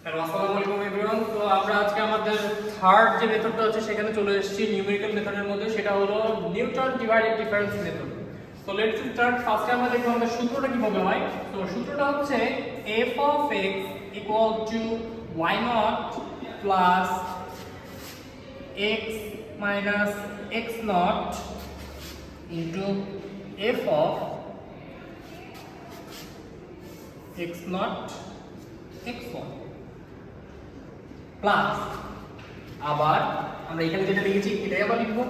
Hello, আসসালামু আলাইকুম everyone. তো আমরা আজকে আমাদের থার্ড যে মেথডটা আছে সেখানে চলে এসেছি নিউমেরিক্যাল মেথডের মধ্যে, সেটা হলো নিউটন ডিভাইডেড ডিফারেন্স মেথড। তো লেটস স্টার্ট। ফার্স্টে আমরা দেখব আমাদের সূত্রটা কিভাবে হয়। তো সূত্রটা হচ্ছে f of x equal to y naught plus x minus x naught into f of x naught x1 plus, আবার আমরা এখানে যেটা লিখেছি এটাই আবার লিখবো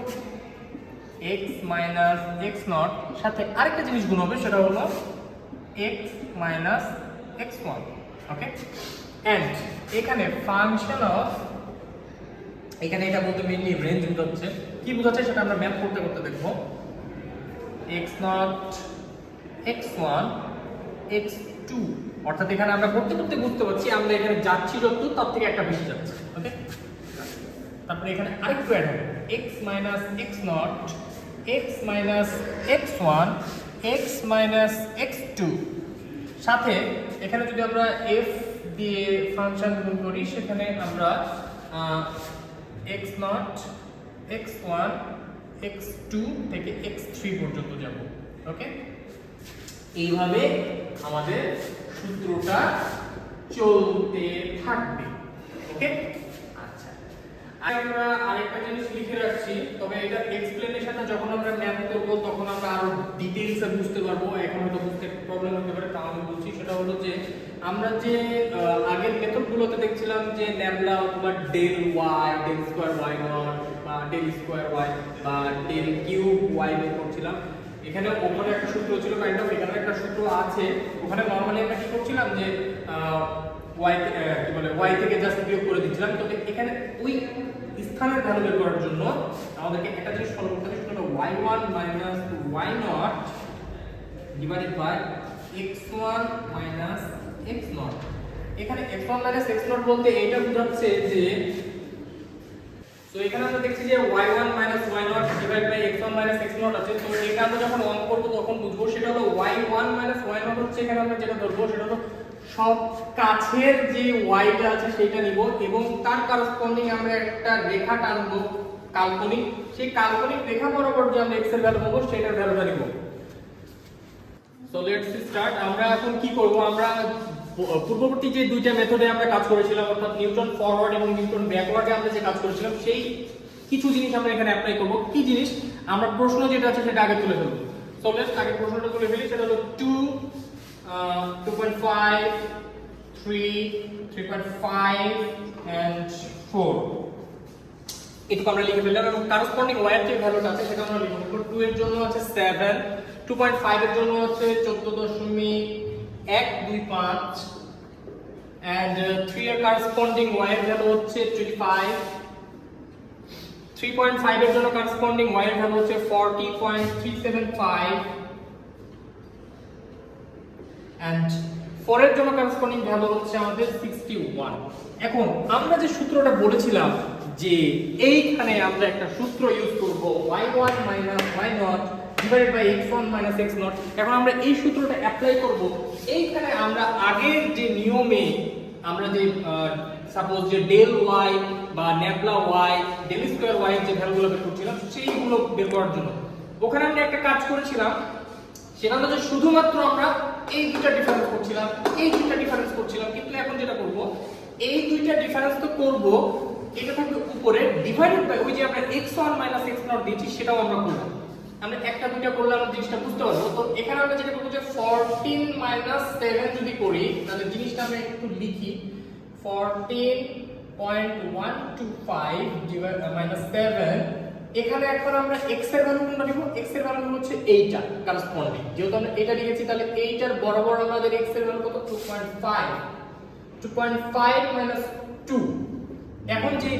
x মাইনাস x নট, সাথে আরেকটা জিনিস গুণ হবে, সেটা হলো x minus x1। Okay, and এখানে ফাংশন অফ, এখানে এটা বলতে মেইনলি রেঞ্জ বোঝাচ্ছে। কি বোঝাচ্ছে সেটা আমরা ম্যাপ করতে করতে দেখবো। x নট x1 x2, অর্থাৎ এখানে আমরা করতে করতে বুঝতে পারছি আমরা এখানে যাচ্ছি যত তার থেকে একটা বেশি যাচ্ছে। ওকে, তারপরে এখানে আরেকটু অ্যাড হবে x minus x not x minus x1 x minus x2, সাথে এখানে যদি আমরা f দিয়ে ফাংশন গুণ করি সেখানে আমরা x নট x1 x2 থেকে x3 পর্যন্ত যাব। ওকে, এইভাবে আমাদের সূত্রটা চলতে থাকবে। ওকে, আচ্ছা, আমরা আরেকটা জিনিস লিখে রাখছি, তবে এটা এক্সপ্লেনেশনটা যখন আমরা ম্যাথ করব তখন আমরা আরো ডিটেইলসে বুঝতে পারবো। এখন হয়তো বুঝতে প্রবলেম হতে পারে, তাও আমি বলছি। সেটা হলো যে আমরা যে আগের মেথডগুলোতে দেখছিলাম যে ল্যামডা অথবা del y, del square y naught বা ডেল স্কয়ার ওয়াই বা ডেল কিউব ওয়াই বের করছিলাম, এখানে ওপরে একটা সূত্র ছিল কাইন্ড অফ, এখানে একটা সূত্র আছে। ওখানে নরমালি আমরা কি করছিলাম যে ওয়াই থেকে জাস্ট বিয়োগ করে দিচ্ছিলাম। তবে এখানে ওই স্থানের ভ্যালু বের করার জন্য আমাদেরকে একটা জিনিস ফলো করতে হবে, সেটা হলো y1 minus y naught divided by x1 minus x naught. এখানে x1 মাইনাস x নট বলতে এইটা বোঝাচ্ছে যে, তো এখানে আমরা দেখছি যে y1 minus y naught divide by x1 minus x naught আছে। তো এটা আমরা যখন অন করব তখন বুঝবো সেটা হলো y1 মাইনাস y নট হচ্ছে, এখানে আমরা যেটা ধরবো সেটা হলো সব কাছের যে y টা আছে সেটা নিব এবং তার করেসপন্ডিং আমরা একটা রেখা টানবো কাল্পনিক, সেই কাল্পনিক রেখা বরাবর যে আমরা x এর ভ্যালু পাবো সেটার ভ্যালুটা নিব। So let's start. আমরা এখন কি করব, আমরা পূর্ববর্তী যে দুইটা মেথডে আমরা কাজ করেছিলাম, অর্থাৎ নিউটন ফরওয়ার্ড এবং নিউটন ব্যাকওয়ার্ডে আমরা যে কাজ করেছিলাম, সেই কিছু জিনিস আমরা এখানে অ্যাপ্লাই করব। কি জিনিস, আমরা প্রশ্ন যেটা আছে সেটা আগে তুলে ফেলব। সো লেটস আগে প্রশ্নটা তুলে ফেলি। সেটা হলো 2 2.5 3 3.5 and 4, এটুকু আমরা লিখে ফেললাম এবং করেসপন্ডিং ওয়াই এর যে ভ্যালুটা আছে সেটা আমরা লিখে ফেলব। 2 এর জন্য আছে 7, 2.5 এর জন্য আছে 14.125 and 3 এর করেসপন্ডিং ওয়াই এর ভ্যালু হচ্ছে 25, 3.5 এর জন্য করেসপন্ডিং ওয়াই এর ভ্যালু হচ্ছে 40.375 and 4 এর জন্য করেসপন্ডিং ভ্যালু হচ্ছে আমাদের 61। এখন আমরা যে সূত্রটা বলেছিলাম যে এইখানে আমরা একটা সূত্র ইউজ করব y1 y naught divided by x1 x0। এখন আমরা এই সূত্রটা অ্যাপ্লাই করব এইখানে। আমরা আগের যে নিয়মে আমরা যে সাপোজ যে ডেল y বা nabla y, del square y যে ভ্যালুগুলো বের করছিলাম সেইগুলো বের করার জন্য ওখানে আমরা একটা কাজ করেছিলাম, সেটা হলো যে শুধুমাত্র আমরা এই দুটো ডিফারেন্স করছিলাম, এই দুটো ডিফারেন্স করছিলাম। কিন্তু এখন যেটা করব, এই দুইটা ডিফারেন্স তো করব, এটা থাকবে উপরে ডিভাইডেড বাই ওই যে আমরা x1 x0 দিয়েছি সেটাও আমরা করব। আমরা একটা দুইটা করলে আমরা জিনিসটা বুঝতে পারবো। তো এখানে আমরা যেটা করব যে 14 7 যদি করি তাহলে জিনিসটা আমরা একটু লিখি। 14.125 ডিভাইড মাইনাস 7, এখানে এখন আমরা x এর ভ্যালু কোনটা নিব, x এর ভ্যালু হচ্ছে এইটা করেসপন্ডিং, যেহেতু আমরা এটা লিখেছি তাহলে এইটার বরাবর আমাদের x এর ভ্যালু কত 2.5 মাইনাস 2। এখন যে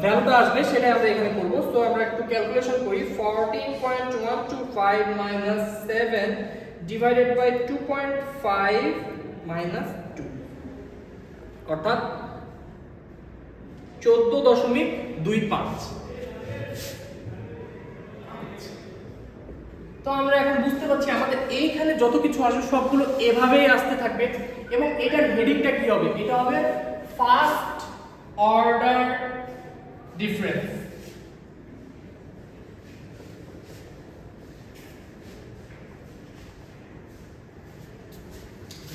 ভ্যালুটা আসবে সেটা আমরা এখানে করব। সো আমরা একটু ক্যালকুলেশন করি। 14.125 মাইনাস 7 ডিভাইডেড বাই 2.5 মাইনাস 2, অর্থাৎ 14.25। তো আমরা এখন বুঝতে পারছি আমাদের এইখানে যত কিছু আসবে সবগুলো এভাবেই আসতে থাকবে এবং এটার হেডিংটা কি হবে? এটা হবে ফার্স্ট অর্ডার ডিফারেন্স।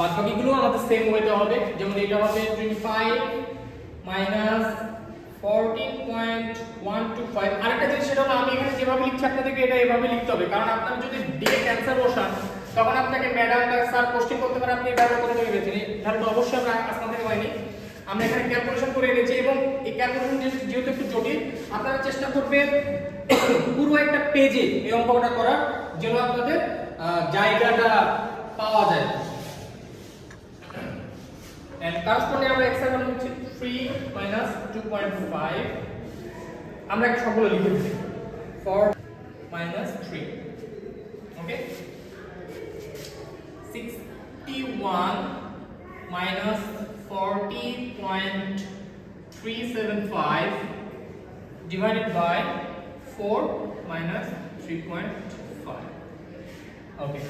বাদবাকিগুলো আমাদের সেম ওয়েতে হবে, যেমন এটা হবে 25 মাইনাস 14.125। আরেকটা জিনিস সেটা হলো আমি এখানে যেভাবে লিখছি আপনাদেরকে এটা এভাবে লিখতে হবে, কারণ আপনারা যদি ডিরেক্ট অ্যানসার বসান তখন আপনাকে ম্যাডাম বা স্যার কোশ্চেন করতে পারে আপনি এভাবে করে তৈরি করেছেন। তাহলে অবশ্যই আমরা আসমান থেকে হয়নি, আমরা এখানে ক্যালকুলেশন করে এনেছি এবং এই ক্যালকুলেশন যেহেতু একটু জটিল আপনারা চেষ্টা করবেন পুরো একটা পেজে এই অঙ্কটা করার যেন আপনাদের জায়গাটা পাওয়া যায়। And corresponding আমরা x এর ভ্যালু হচ্ছে 3 minus 2.5 আমরা একটা সবগুলো লিখে দিচ্ছি 4 minus 3 okay 61 minus 40.375 divided by 4 minus 3.5 ওকে।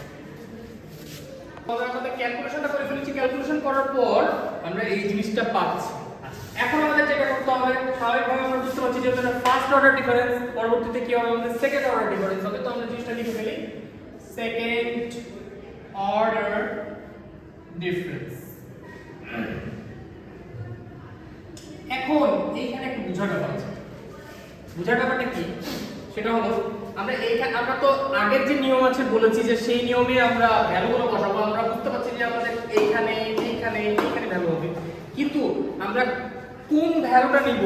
আমরা আমাদের ক্যালকুলেশনটা করে ফেলেছি, ক্যালকুলেশন করার পর আমরা এই জিনিসটা পাচ্ছি। এখন আমাদের যেটা করতে হবে স্বাভাবিকভাবে আমরা বুঝতে পারছি যে এটা ফার্স্ট অর্ডার ডিফারেন্স, পরবর্তীতে কি হবে আমাদের সেকেন্ড অর্ডার ডিফারেন্স হবে। তো আমরা জিনিসটা লিখে ফেলি সেকেন্ড অর্ডার ডিফারেন্স। এখন এইখানে একটা বোঝার ব্যাপার আছে। বোঝার ব্যাপারটা কি সেটা হলো আমরা তো আগের যে নিয়ম আছে বলেছি যে সেই নিয়মে আমরা ভ্যালুগুলো বসাবো। আমরা বুঝতে পারছি যে আমাদের এইখানে ভ্যালু হবে, কিন্তু আমরা কোন ভ্যালুটা নিব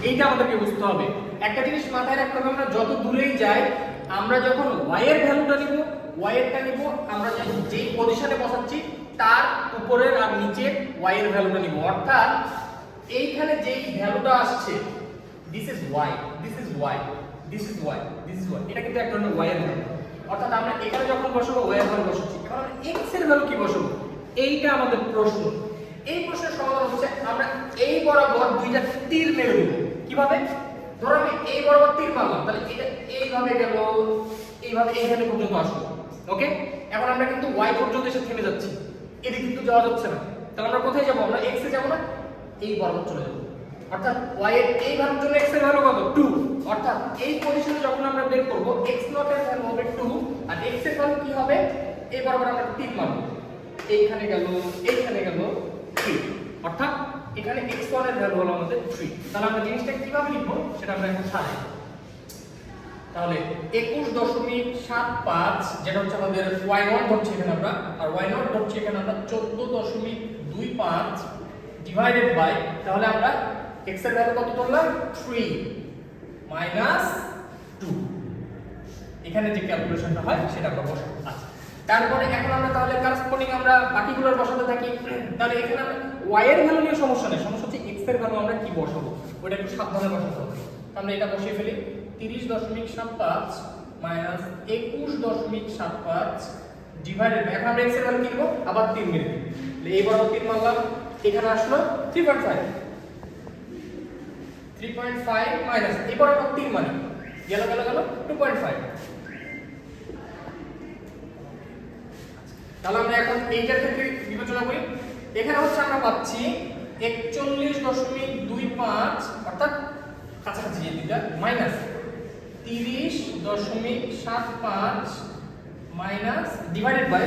এইটা আমাদেরকে বুঝতে হবে। একটা জিনিস মাথায় রাখতে হবে, আমরা যত দূরেই যাই আমরা যখন y এর ভ্যালুটা নিব আমরা যেই পজিশনে বসাচ্ছি তার উপরের আর নিচের y এর ভ্যালুটা নিব। অর্থাৎ এইখানে যেই ভ্যালুটা আসছে this is y, এটা কিন্তু এক ধরনের y এর ভ্যালু। অর্থাৎ আমরা এখানে যখন বসাবো y এর ভ্যালু বসাচ্ছি, এখন আমরা x এর ভ্যালু কি বসাবো এইটা আমাদের প্রশ্ন। এই প্রশ্নের সমাধান হচ্ছে আমরা এই বরাবর দুইটা তীর মেরে দেব। কিভাবে? ধরো আমি এই বরাবর তীর মারলাম, তাহলে এটা এইভাবে গেল, এইভাবে এইখানে পর্যন্ত আসলো। ওকে, এখন আমরা কিন্তু y পর্যন্ত এসে থেমে যাচ্ছি, এদিকে কিন্তু যাওয়া যাচ্ছে না। তাহলে আমরা কোথায় যাব? আমরা x এ যাব না, এই বরাবর চলে যাব। অর্থাৎ y এর এই ভ্যালুর জন্য x এর ভ্যালু কত? 2। অর্থাৎ এই পজিশনে যখন আমরা বের করব x0 এর ভ্যালু হবে 2 আর x এর ভ্যালু কি হবে? এই বরাবর আমরা 3 মানব। এইখানে গেল 3। অর্থাৎ এখানে x1 এর ভ্যালু হলো আমাদের 3। তাহলে আমরা জিনিসটা কিভাবে লিখব সেটা আমরা এখন সাজাই। তাহলে 21.75 যেটা হচ্ছে আমাদের y1 ধরছি এখানে আমরা, আর y0 ধরছি এখানে আমরা 14.25 ডিভাইডেড বাই, তাহলে আমরা x এর ভ্যালু কত ধরলাম? 3 মাইনাস 2। এখানে যে ক্যালকুলেশনটা হয় সেটা আমরা বসাবো। আচ্ছা, তারপরে এখন আমরা তাহলে করেসপন্ডিং আমরা বাকিগুলোর বসাতে থাকি। তাহলে এখানে আমরা y এর ভ্যালু নিয়ে সমস্যা নেই, সমস্যা হচ্ছে x এর ভ্যালু আমরা কি বসাবো ওটা একটু সাবধানে বসাতে হবে। আমরা এটা বসিয়ে ফেলি 30.75 মাইনাস 21.75 ডিভাইডেড বাই, এখন আমরা x এর ভ্যালু কি দেব? আবার 3 মেরে দিই। তাহলে এই বরাবর 3 মারলাম, এখানে আসলো 3.5 মাইনাস এই বরাবর 3 মানে গেল 2.5। তাহলে আমরা এখন এইটার ক্ষেত্রে বিবেচনা করি। এখানে হচ্ছে আমরা পাচ্ছি 41.25 অর্থাৎ কাছাকাছি যে দিকটা মাইনাস 30.75 মাইনাস ডিভাইডেড বাই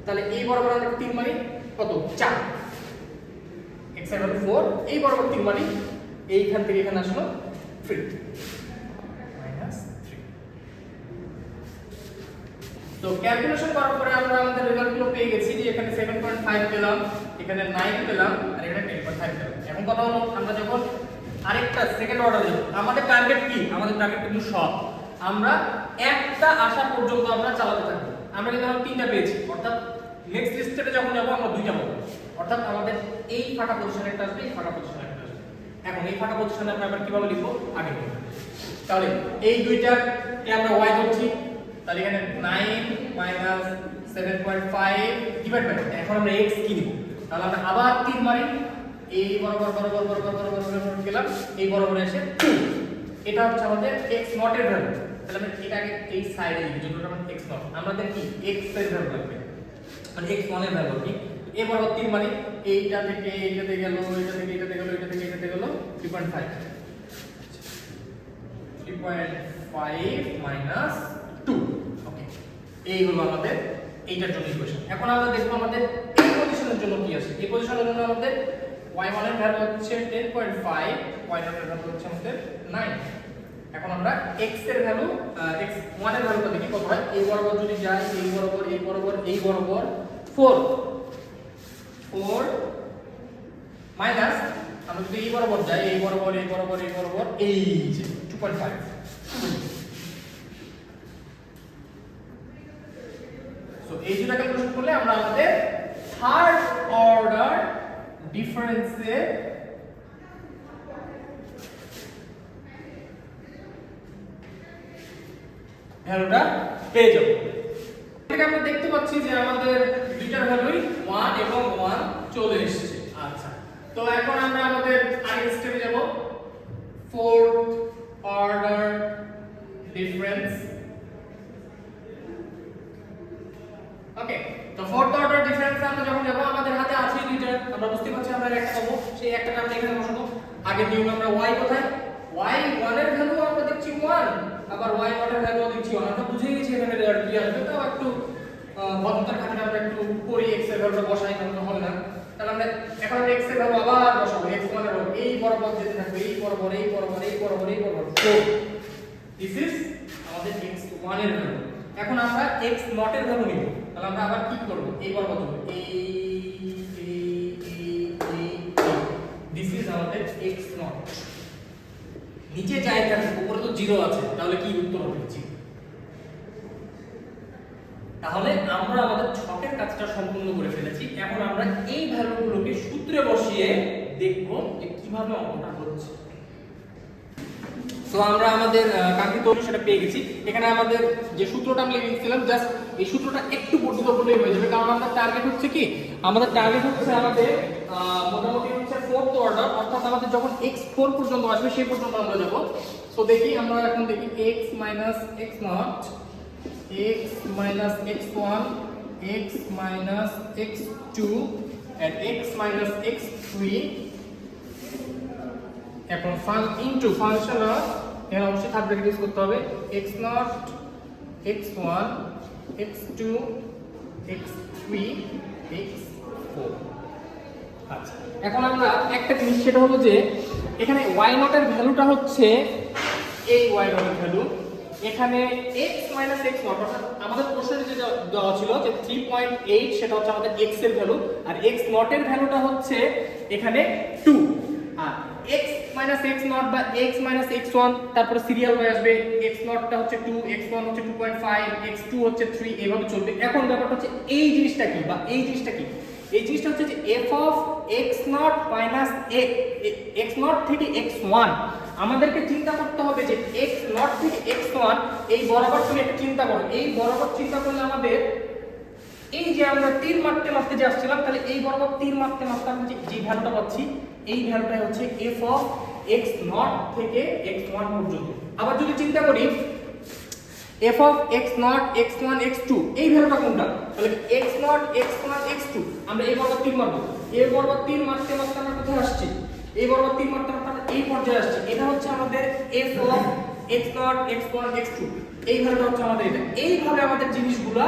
তাহলে এই বরাবর আমরা 3 মানে কত? 4। x এর ভ্যালু 4, এই বরাবর 3 মানে এইখান থেকে এখানে আসলো 3 মাইনাস 3। তো ক্যালকুলেশন করার পরে আমরা আমাদের রেজাল্টগুলো পেয়ে গেছি যে এখানে 7.5 পেলাম, এখানে 9 পেলাম আর এখানে 10.5 পেলাম। এখন কথা হলো আমরা যখন আরেকটা সেকেন্ড অর্ডার দেব, আমাদের টার্গেট কি? আমাদের টার্গেট কিন্তু সব আমরা একটা আসা পর্যন্ত আমরা চালাতে থাকবো। আমরা কিন্তু আমরা 3টা পেয়েছি, অর্থাৎ নেক্সট স্টেপে যখন যাব আমরা 2টা পাবো। অর্থাৎ আমাদের এই ফাঁকা পজিশনে একটা আসবে, এই ফাঁকা পজিশনে একটা আসবে। এখন এই ফাঁকা পজিশনে আমরা আবার কিভাবে লিখবো আগে লিখব। তাহলে এই দুইটাকে আমরা y ধরছি, তাহলে এখানে 9 মাইনাস 7.5 ডিভাইড বাই, এখন আমরা x কি নিব? তাহলে আমরা আবার 3 মারি, এই বরাবর গেলাম, এই বরাবর এসে 2। এটা হচ্ছে আমাদের x0 এর ভ্যালু। তাহলে আমরা এটাকে এই সাইডে লিখি যেটা আমরা x নট আমাদের কি x এর ভ্যালু লাগবে মানে x1 এর ভ্যালু কি এ বরাবর 3 মানে এইটা থেকে এইটাতে গেল এইটা থেকে এইটাতে গেল এইটা থেকে এইটাতে গেল 3.5 মাইনাস 2 ওকে এই হলো আমাদের এইটার জন্য ইকুয়েশন এখন আমরা দেখব আমাদের এই পজিশনের জন্য কি আছে এই পজিশনের জন্য আমাদের y1 এর ভ্যালু হচ্ছে 10.5 y0 এর ভ্যালু হচ্ছে আমাদের 9 এখন আমরা x এর ভ্যালু x1 এর ভ্যালুটা দেখি কত হয় এই বরাবর যদি যায় এই বরাবর এই বরাবর এই বরাবর 4 মাইনাস আমরা যদি এই বরাবর যাই এই বরাবর এই বরাবর এই বরাবর এই যে 2.5 সো এই দুটো ক্যালকুলেশন করলে আমরা আমাদের থার্ড অর্ডার ডিফারেন্সের ভ্যালুটা পেয়ে যাব এখানে আমরা দেখতে পাচ্ছি যে আমাদের দুইটার ভ্যালুই 1 এবং 1 চলে এসেছে আচ্ছা তো এখন আমরা আমাদের আগের স্টেপে যাব ফোর্থ অর্ডার ডিফারেন্স ওকে তো ফোর্থ অর্ডার ডিফারেন্স আমরা যখন যাব আমাদের হাতে আছে দুইটা আমরা বুঝতে পারছি আমরা একটা পাবো সেই একটা আমরা এখানে বসাবো আগে নিয়ম আমরা y কোথায় y1 এর ভ্যালু আমরা দেখছি 1 আবার y0 এর ভ্যালু দেখছি 1 আমরা বুঝে গেছি এখানে কি আসবে তো একটু ভদ্রতার খাতিরে আমরা একটু করি x এর ভ্যালুটা বসাই তাহলে হবে না তাহলে আমরা এখন x এর ভ্যালু আবার বসাবো x1 এর ভ্যালু এই বরাবর যেতে থাকবে এই বরাবর এই বরাবর এই বরাবর এই বরাবর সো দিস ইজ আমাদের x1 এর ভ্যালু এখন আমরা x0 এর ভ্যালু নিব তাহলে আমরা আবার কি করব এই বরাবর দেব এই দিস ইজ আমাদের x0 নিচে যাই থাকবে উপরে তো 0 আছে তাহলে কি উত্তর হবে 0 তাহলে আমরা আমাদের ছকের কাজটা সম্পূর্ণ করে ফেলেছি এখন আমরা এই ভ্যালুগুলোকে সূত্রে বসিয়ে দেখব যে কিভাবে অঙ্কটা হচ্ছে সো আমরা আমাদের কাঙ্ক্ষিত সেটা পেয়ে গেছি এখানে আমাদের যে সূত্রটা আমরা লিখেছিলাম জাস্ট এই সূত্রটা একটু বর্ধিত করলেই হয়ে যাবে কারণ আমাদের টার্গেট হচ্ছে কি আমাদের টার্গেট হচ্ছে আমাদের মোটামুটি হচ্ছে ফোর্থ অর্ডার অর্থাৎ আমাদের যখন x4 পর্যন্ত আসবে সেই পর্যন্ত আমরা যাব সো দেখি আমরা এখন দেখি x x0 x x1 x x2 and x x3 এখন ইনটু ফাংশন অফ এখানে অবশ্যই থার্ড ব্র্যাকেট ইউজ করতে হবে x0 x1 x2 x3 x4 আচ্ছা এখন আমরা একটা জিনিস সেটা হলো যে এখানে y0 এর ভ্যালুটা হচ্ছে এই y0 এর ভ্যালু এখানে x x0 অর্থাৎ আমাদের প্রশ্নে যে দেওয়া ছিল যে 3.8 সেটা হচ্ছে আমাদের x এর ভ্যালু আর x0 এর ভ্যালুটা হচ্ছে এখানে 2 আর x x0 বা x x1 তারপর সিরিয়াল হয়ে আসবে x0 টা হচ্ছে 2 x1 হচ্ছে 2.5 x2 হচ্ছে 3 এইভাবে চলবে এখন ব্যাপারটা হচ্ছে এই জিনিসটা কি বা এই জিনিসটা কি এই জিনিসটা হচ্ছে যে f of x0 minus x0 থেকে x1 আমাদেরকে চিন্তা করতে হবে যে x0 থেকে x1 এই বরাবর তুমি একটা চিন্তা করো এই বরাবর চিন্তা করলে আমাদের এই যে আমরা 3 মাপতে মাপতে যে আসছিলাম তাহলে এই বরাবর 3 মাপতে মাপতে আমরা যে ভ্যালুটা পাচ্ছি এই ভ্যালুটাই হচ্ছে f of x0 থেকে x1 পর্যন্ত আবার যদি চিন্তা করি f of x0 x1 x2 এই ভ্যালুটা কোনটা তাহলে x0 x1 x2 আমরা এই বরাবর 3 মাপবো এই বরাবর 3 মাপতে মাপতে আমরা কোথায় আসছি এই বরাবর 3 মাপতে মাপতে আমরা এই পর্যায়ে আসছি এটা হচ্ছে আমাদের f of x0 x1 x2 এই ভ্যালুটা হচ্ছে আমাদের এটা এইভাবে আমাদের জিনিসগুলো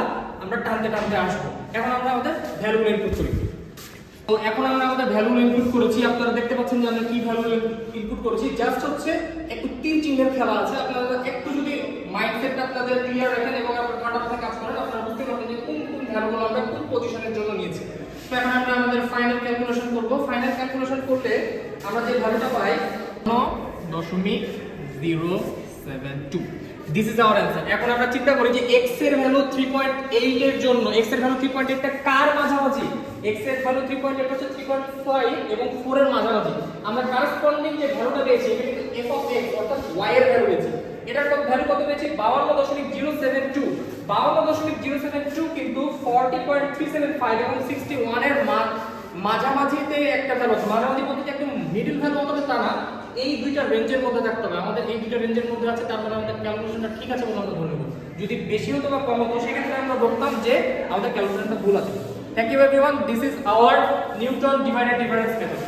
আমরা টানতে টানতে আসবো এখন আমরা আমাদের ভ্যালু ইনপুট করি তো এখন আমরা আমাদের ভ্যালু ইনপুট করেছি আপনারা দেখতে পাচ্ছেন যে আমরা কি ভ্যালু ইনপুট করেছি জাস্ট হচ্ছে একটু তিন চিহ্নের খেলা আছে আপনারা একটু যদি মাইন্ডসেটটা আপনাদের ক্লিয়ার রাখেন এবং আপনারা কাটাতে কাজ করেন আপনারা বুঝতে পারবেন যে কোন কোন ভ্যালুগুলো আমরা কোন পজিশনের জন্য নিয়েছি তো এখন আমরা আমাদের ফাইনাল ক্যালকুলেশন করব ফাইনাল ক্যালকুলেশন করলে আমরা যে ভ্যালুটা পাই 9.072 দিস ইজ आवर आंसर এখন আমরা চিন্তা করি যে x এর ভ্যালু 3.8 এর জন্য x এর ভ্যালু 3.8 টা কার মাঝামাঝি x এর ভ্যালু 3.8 হচ্ছে 3.5 এবং 4 এর মাঝামাঝি আমরা করসপন্ডিং যে ভ্যালুটা পেয়েছি এটা কিন্তু f of x অর্থাৎ y এর ভ্যালু পেয়েছি এটার ভ্যালু কত পেয়েছি 52.072 52.072 কিন্তু 40.375 এবং 61 এর মাঝামাঝিতে একটা ভ্যালু আছে মাঝামাঝি বলতে একদম মিডল ভ্যালু হতে হবে তা না, এই দুইটা রেঞ্জের মধ্যে থাকতে হবে। আমাদের এই দুইটা রেঞ্জের মধ্যে আছে, তার মানে আমাদের ক্যালকুলেশনটা ঠিক আছে বলে আমরা ধরে নেব। যদি বেশি হতো বা কম হতো সেক্ষেত্রে আমরা ধরতাম যে আমাদের ক্যালকুলেশনটা ভুল আছে। Thank you everyone, this is our Newton divided difference method.